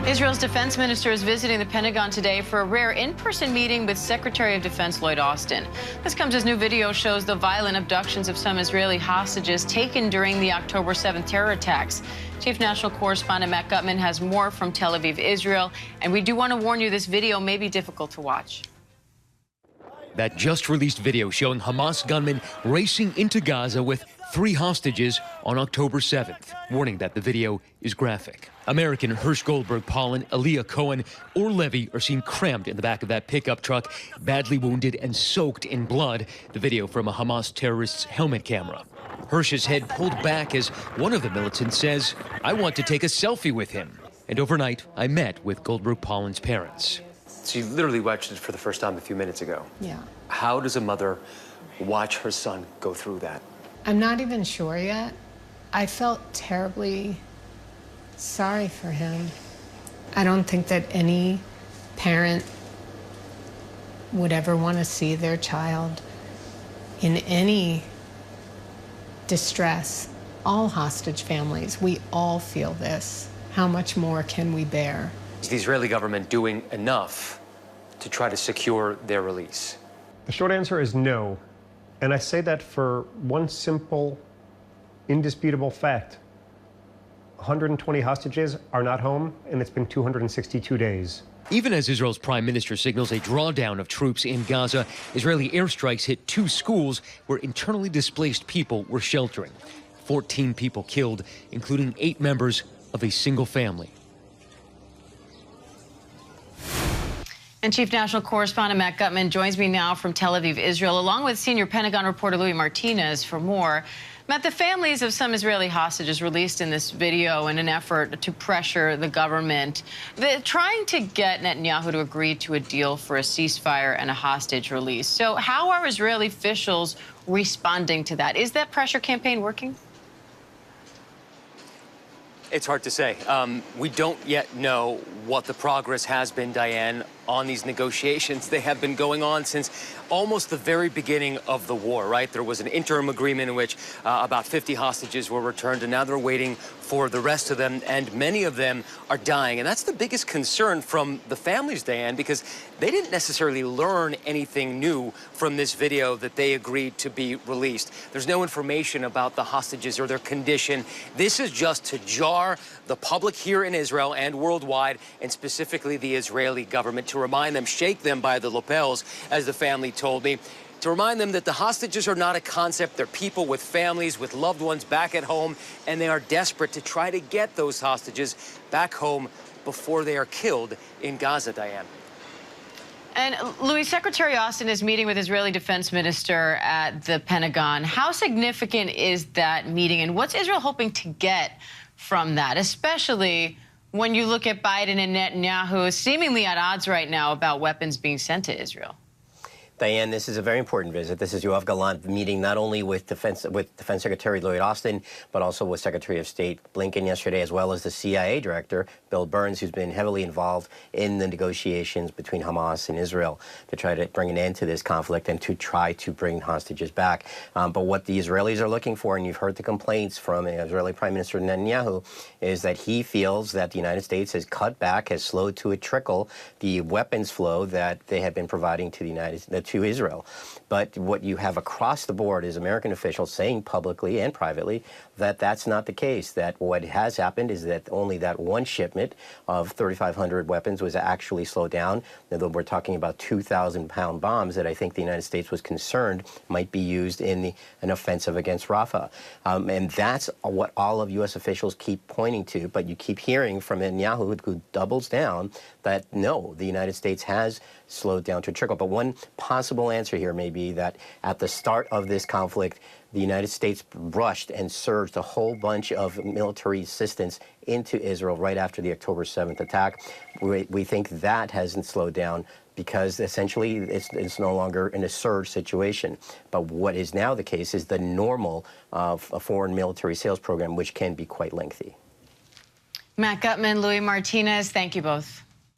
Israel's defense minister is visiting the Pentagon today for a rare in-person meeting with Secretary of Defense Lloyd Austin. This comes as new video shows the violent abductions of some Israeli hostages taken during the October 7th terror attacks. Chief National Correspondent Matt Gutman has more from Tel Aviv, Israel, and we do want to warn you this video may be difficult to watch. That just released video showing Hamas gunmen racing into Gaza with 3 hostages on October 7th, warning that the video is graphic. American Hirsch Goldberg, Pollen, Aaliyah Cohen, or Levy are seen crammed in the back of that pickup truck, badly wounded and soaked in blood. The video from a Hamas terrorist's helmet camera. Hirsch's head pulled back as one of the militants says, "I want to take a selfie with him." And overnight, I met with Goldberg Pollen's parents. She literally watched it for the first time a few minutes ago. Yeah. How does a mother watch her son go through that? I'm not even sure yet. I felt terribly sorry for him. I don't think that any parent would ever want to see their child in any distress. All hostage families, we all feel this. How much more can we bear? Is the Israeli government doing enough to try to secure their release? The short answer is no. And I say that for one simple, indisputable fact. 120 hostages are not home, and it's been 262 days. Even as Israel's prime minister signals a drawdown of troops in Gaza, Israeli airstrikes hit 2 schools where internally displaced people were sheltering. 14 people killed, including 8 members of a single family. And Chief National Correspondent Matt Gutman joins me now from Tel Aviv, Israel, along with senior Pentagon reporter Louis Martinez for more. Matt, the families of some Israeli hostages released in this video in an effort to pressure the government. They're trying to get Netanyahu to agree to a deal for a ceasefire and a hostage release. So how are Israeli officials responding to that? Is that pressure campaign working? It's hard to say. We don't yet know what the progress has been, Diane, on these negotiations. They have been going on since almost the very beginning of the war, right? There was an interim agreement in which about 50 hostages were returned, and now they're waiting for the rest of them, and many of them are dying. And that's the biggest concern from the families, Diane, because they didn't necessarily learn anything new from this video that they agreed to be released. There's no information about the hostages or their condition. This is just to jar the public here in Israel and worldwide, and specifically the Israeli government, to remind them, shake them by the lapels, as the family told me, to remind them that the hostages are not a concept. They're people with families, with loved ones back at home, and they are desperate to try to get those hostages back home before they are killed in Gaza, Diane. And Louis, Secretary Austin is meeting with Israeli Defense Minister at the Pentagon. How significant is that meeting, and what's Israel hoping to get from that, especially when you look at Biden and Netanyahu seemingly at odds right now about weapons being sent to Israel? Diane, this is a very important visit. This is Yoav Gallant meeting not only with Defense Secretary Lloyd Austin, but also with Secretary of State Blinken yesterday, as well as the CIA Director, Bill Burns, who's been heavily involved in the negotiations between Hamas and Israel to try to bring an end to this conflict and to try to bring hostages back. But what the Israelis are looking for, and you've heard the complaints from Israeli Prime Minister Netanyahu, is that he feels that the United States has cut back, has slowed to a trickle the weapons flow that they have been providing to to Israel. But what you have across the board is American officials saying publicly and privately that that's not the case, that what has happened is that only that one shipment of 3,500 weapons was actually slowed down. We're talking about 2,000-pound bombs that I think the United States was concerned might be used in an offensive against Rafah. And that's what all of U.S. officials keep pointing to, but you keep hearing from Netanyahu, who doubles down, that no, the United States has slowed down to a trickle. But one possible answer here may be that at the start of this conflict, the United States rushed and surged a whole bunch of military assistance into Israel right after the October 7th attack. We think that hasn't slowed down because essentially it's no longer in a surge situation. But what is now the case is the normal of a foreign military sales program, which can be quite lengthy. Matt Gutman, Louis Martinez, thank you both.